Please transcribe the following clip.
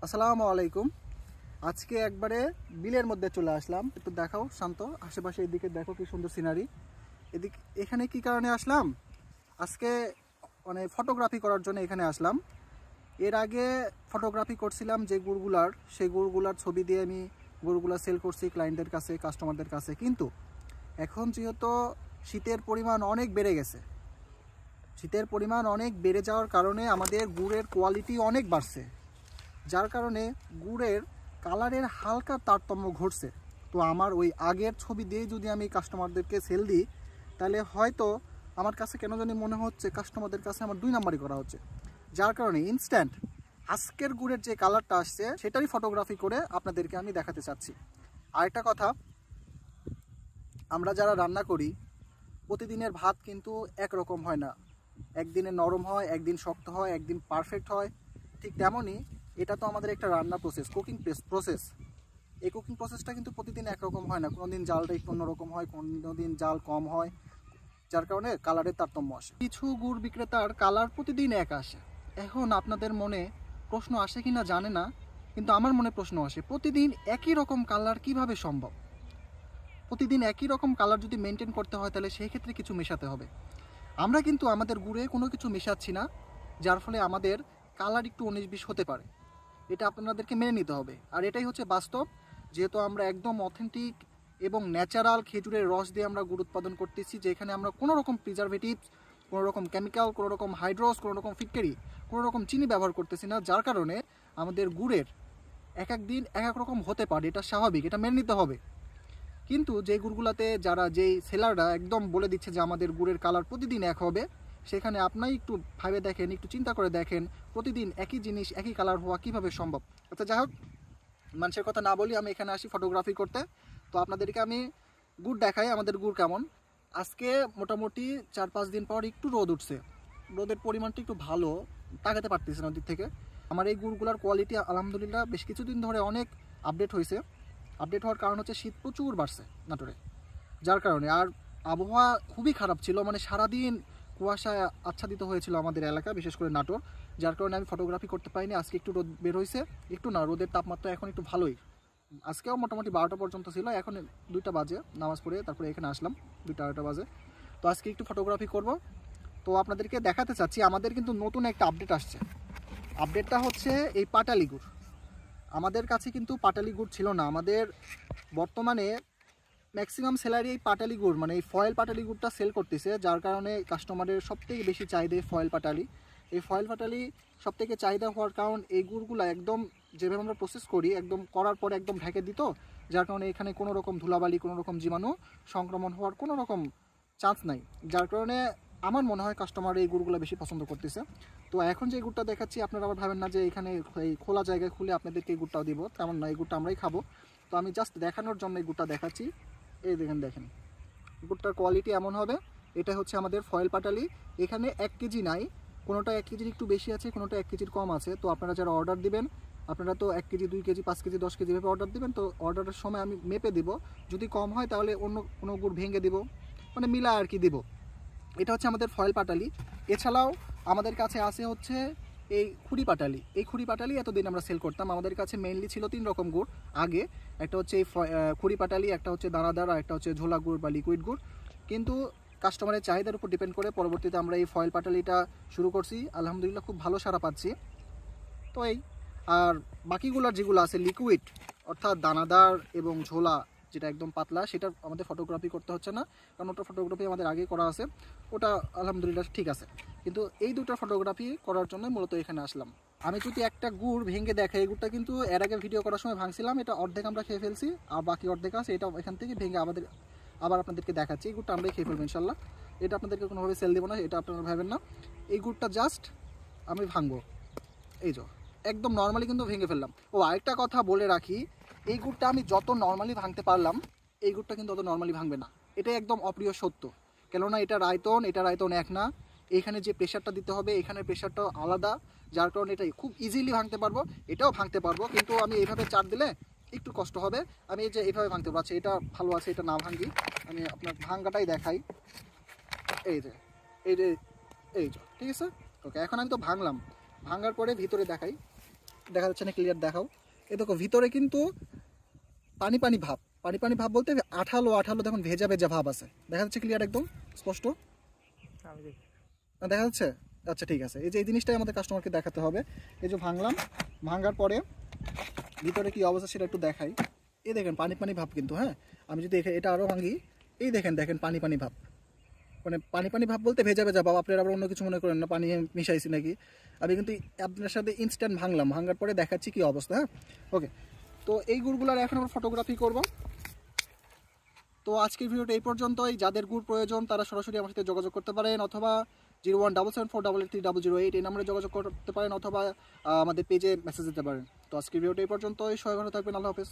আসসালামু আলাইকুম। আজকে একবারে বিলের মধ্যে চলে আসলাম। একটু দেখাও শান্ত, আশেপাশে এদিকে দেখো কি সুন্দর সিনারি। এখানে কি কারণে আসলাম, আজকে মানে ফটোগ্রাফি করার জন্য এখানে আসলাম। এর আগে ফটোগ্রাফি করছিলাম যে গুড়গুলার, সেই গুড়গুলার ছবি দিয়ে আমি গুড়গুলা সেল করছি ক্লায়েন্টদের কাছে, কাস্টমারদের কাছে। কিন্তু এখন যেহেতু শীতের পরিমাণ অনেক বেড়ে গেছে, শীতের পরিমাণ অনেক বেড়ে যাওয়ার কারণে আমাদের গুড়ের কোয়ালিটি অনেক বাড়ছে, যার কারণে গুড়ের কালারের হালকা তারতম্য ঘটছে। তো আমার ওই আগের ছবি দিয়ে যদি আমি কাস্টমারদেরকে সেল দিই, তাহলে হয়তো আমার কাছে কেন জানি মনে হচ্ছে কাস্টমারদের কাছে আমার 2 নাম্বারই করা হচ্ছে। যার কারণে ইনস্ট্যান্ট আজকের গুড়ের যে কালারটা আসছে সেটারই ফটোগ্রাফি করে আপনাদেরকে আমি দেখাতে চাচ্ছি। আরেকটা কথা, আমরা যারা রান্না করি প্রতিদিনের ভাত কিন্তু একরকম হয় না। একদিনে নরম হয়, একদিন শক্ত হয়, একদিন পারফেক্ট হয়। ঠিক তেমনই এটা তো আমাদের একটা রান্না প্রসেস, কুকিং প্রসেস। এই কুকিং প্রসেসটা কিন্তু প্রতিদিন একরকম হয় না। কোনো দিন জালটা একটু অন্যরকম হয়, কোনো দিন জাল কম হয়, যার কারণে কালারের তারতম্য আসে। কিছু গুড় বিক্রেতার কালার প্রতিদিন এক আসে। এখন আপনাদের মনে প্রশ্ন আসে কি না জানে না, কিন্তু আমার মনে প্রশ্ন আসে, প্রতিদিন একই রকম কালার কিভাবে সম্ভব? প্রতিদিন একই রকম কালার যদি মেনটেন করতে হয়, তাহলে সেই ক্ষেত্রে কিছু মেশাতে হবে। আমরা কিন্তু আমাদের গুড়ে কোনো কিছু মেশাচ্ছি না, যার ফলে আমাদের কালার একটু 19-20 হতে পারে। এটা আপনাদেরকে মেনে নিতে হবে। আর এটাই হচ্ছে বাস্তব, যেহেতু আমরা একদম অথেন্টিক এবং ন্যাচারাল খেজুরের রস দিয়ে আমরা গুড় উৎপাদন করতেছি, যেখানে আমরা কোনো রকম প্রিজারভেটিভস, কোনো রকম কেমিক্যাল, কোনো রকম হাইড্রোস, কোনো রকম ফিটকারি, কোনো রকম চিনি ব্যবহার করতেছি না। যার কারণে আমাদের গুড়ের এক এক দিন এক এক রকম হতে পারে, এটা স্বাভাবিক, এটা মেনে নিতে হবে। কিন্তু যে গুড়গুলাতে যেই সেলাররা একদম বলে দিচ্ছে যে আমাদের গুড়ের কালার প্রতিদিন এক হবে, সেখানে আপনি একটু ভাবে দেখেন, একটু চিন্তা করে দেখেন, প্রতিদিন একই জিনিস একই কালার হওয়া কিভাবে সম্ভব। আচ্ছা যাই হোক, মানুষের কথা না বলি, আমি এখানে আসি ফটোগ্রাফি করতে। তো আপনাদেরকে আমি গুড় দেখাই আমাদের গুড় কেমন। আজকে মোটামুটি 4-5 দিন পর একটু রোদ উঠছে, রোদের পরিমাণটা একটু ভালো, তাকাতে পারতেছে না ওদিক থেকে। আমার এই গুড়গুলার কোয়ালিটি আলহামদুলিল্লাহ বেশ কিছুদিন ধরে অনেক আপডেট হয়েছে। আপডেট হওয়ার কারণ হচ্ছে শীত প্রচুর বাড়ছে নাটোরে, যার কারণে। আর আবহাওয়া খুবই খারাপ ছিল, মানে সারাদিন কুয়াশায় আচ্ছাদিত হয়েছিল আমাদের এলাকা, বিশেষ করে নাটোর, যার কারণে আমি ফটোগ্রাফি করতে পারিনি। আজকে একটু রোদ বের হয়েছে, একটু না, রোদের তাপমাত্রা এখন একটু ভালোই। আজকেও মোটামুটি 12টা পর্যন্ত ছিল, এখন 2টা বাজে, নামাজ পড়ে তারপরে এখানে আসলাম, 2টা-2টা বাজে। তো আজকে একটু ফটোগ্রাফি করব। তো আপনাদেরকে দেখাতে চাচ্ছি আমাদের কিন্তু নতুন একটা আপডেট আসছে। আপডেটটা হচ্ছে এই পাটালি গুড়। আমাদের কাছে কিন্তু পাটালি গুড় ছিল না। আমাদের বর্তমানে ম্যাক্সিমাম সেলারি এই পাটালি গুড়, মানে এই ফয়েল পাটালি গুড়টা সেল করতেছে, যার কারণে কাস্টমারের সবথেকে বেশি চাহিদা ফয়েল পাটালি। এই ফয়েল পাটালি সবথেকে চাহিদা হওয়ার কারণ এই গুড়গুলো একদম যেভাবে আমরা প্রসেস করি, একদম করার পরে একদম ঢেকে দিত, যার কারণে এখানে কোনো রকম ধুলাবালি, কোনো রকম জীবাণু সংক্রমণ হওয়ার কোনো রকম চান্স নাই। যার কারণে আমার মনে হয় কাস্টমার এই গুড়গুলো বেশি পছন্দ করতেছে। তো এখন যে গুড়টা দেখাচ্ছি, আপনারা আবার ভাবেন না যে এখানে এই খোলা জায়গায় খুলে আপনাদেরকে এই গুড়টাও দিব, তেমন না। এই গুড়টা আমরাই খাবো। তো আমি জাস্ট দেখানোর জন্য এই গুড়টা দেখাচ্ছি। এই দেখেন গুড়টার কোয়ালিটি এমন হবে। এটা হচ্ছে আমাদের ফয়েল পাটালি। এখানে 1 কেজি নাই, কোনোটা 1 কেজির একটু বেশি আছে, কোনোটা 1 কেজির কম আছে। তো আপনারা যারা অর্ডার দিবেন, আপনারা তো 1 কেজি, 2 কেজি, 5 কেজি, 10 কেজি ভাবে অর্ডার দিবেন। তো অর্ডারের সময় আমি মেপে দিব, যদি কম হয় তাহলে অন্য কোনো গুড় ভেঙে দিব, মানে মিলা আর কি দিব। এটা হচ্ছে আমাদের ফয়েল পাটালি। এছাড়াও আমাদের কাছে আছে হচ্ছে এই খুরি পাটালি। এই খুরি পাটালি এতদিন আমরা সেল করতাম। আমাদের কাছে মেইনলি ছিল 3 রকম গুড় আগে। একটা হচ্ছে এই খুরি পাটালি, একটা হচ্ছে দানাদার, আর একটা হচ্ছে ঝোলা গুড় বা লিকুইড গুড়। কিন্তু কাস্টমারের চাহিদার উপর ডিপেন্ড করে পরবর্তীতে আমরা এই ফয়েল পাটালিটা শুরু করছি। আলহামদুলিল্লাহ খুব ভালো সাড়া পাচ্ছি। তো এই আর বাকিগুলোর যেগুলো আছে লিকুইড, অর্থাৎ দানাদার এবং ঝোলা, যেটা একদম পাতলা, সেটা আমাদের ফটোগ্রাফি করতে হচ্ছে না, কারণ ওটা ফটোগ্রাফি আমাদের আগে করা আছে, ওটা আলহামদুলিল্লাহ ঠিক আছে। কিন্তু এই দুটো ফটোগ্রাফি করার জন্য মূলত এখানে আসলাম। আমি যদি একটা গুড় ভেঙে দেখাই, এই গুড়টা কিন্তু এর আগে ভিডিও করার সময় ভাঙছিলাম, এটা অর্ধেক আমরা খেয়ে ফেলছি, আর বাকি অর্ধেক আছে, এটা এখান থেকে ভেঙে আবার আপনাদেরকে দেখাচ্ছি। এই গুড়টা আমরাই খেয়ে ফেলবো ইনশাল্লাহ। এটা আপনাদেরকে কোনোভাবে সেল দেবো না, এটা আপনারা ভাবেন না। এই গুড়টা জাস্ট আমি ভাঙবো, এই যে একদম নর্মালি কিন্তু ভেঙে ফেললাম। ও আরেকটা কথা বলে রাখি, এই গুড়টা আমি যত নর্মালি ভাঙতে পারলাম, এই গুড়টা কিন্তু অত নর্মালি ভাঙবে না। এটা একদম অপ্রিয় সত্য, কেননা এটা রায়তন এক না। এখানে যে প্রেশারটা দিতে হবে, এখানের প্রেশারটাও আলাদা, যার কারণে এটা খুব ইজিলি ভাঙতে পারবো, এটাও ভাঙতে পারবো। কিন্তু আমি এইভাবে চার দিলে একটু কষ্ট হবে। আমি এই যে এইভাবে ভাঙতে পারছি, এটা ভালো আছে, এটা না ভাঙি। আমি আপনার ভাঙাটাই দেখাই, এই যে এই যে ঠিক আছে। ওকে, এখন আমি তো ভাঙলাম, ভাঙার পরে ভিতরে দেখাই। দেখা যাচ্ছে না, ক্লিয়ার দেখাও। এই দেখো ভিতরে কিন্তু পানি পানি ভাব, পানি পানি ভাব বলতে আঠালো আঠালো, দেখুন ভেজা ভেজা ভাব আছে, দেখা যাচ্ছে ক্লিয়ার একদম স্পষ্ট দেখা যাচ্ছে। আচ্ছা ঠিক আছে, এই যে এই জিনিসটাই আমাদের কাস্টমারকে দেখাতে হবে। এই যে ভাঙলাম, ভাঙার পরে ভিতরে কি অবস্থা সেটা একটু দেখাই। এই দেখেন পানি পানি ভাব কিন্তু, হ্যাঁ আমি যদি এটা আরও ভাঙি, এই দেখেন দেখেন পানি পানি ভাব, মানে পানি পানি ভাব বলতে ভেজা ভেজা ভাব, আপনারা আবার অন্য কিছু মনে করেন না পানি মিশাইছি নাকি। আমি কিন্তু আপনার সাথে ইনস্ট্যান্ট ভাঙলাম, ভাঙার পরে দেখাচ্ছি কি অবস্থা। হ্যাঁ ওকে, তো এই গুড়গুলার এখন আমরা ফটোগ্রাফি করব। তো আজকের ভিডিওটা এই পর্যন্তই। যাদের গুড় প্রয়োজন তারা সরাসরি আমার সাথে যোগাযোগ করতে পারেন, অথবা 01774883008 এই নাম্বারে যোগাযোগ করতে পারেন, অথবা আমাদের পেজে মেসেজ দিতে পারেন। তো আজকের ভিডিওটা এই পর্যন্তই, সবাই ভালো থাকবেন, আল্লাহ হাফেজ।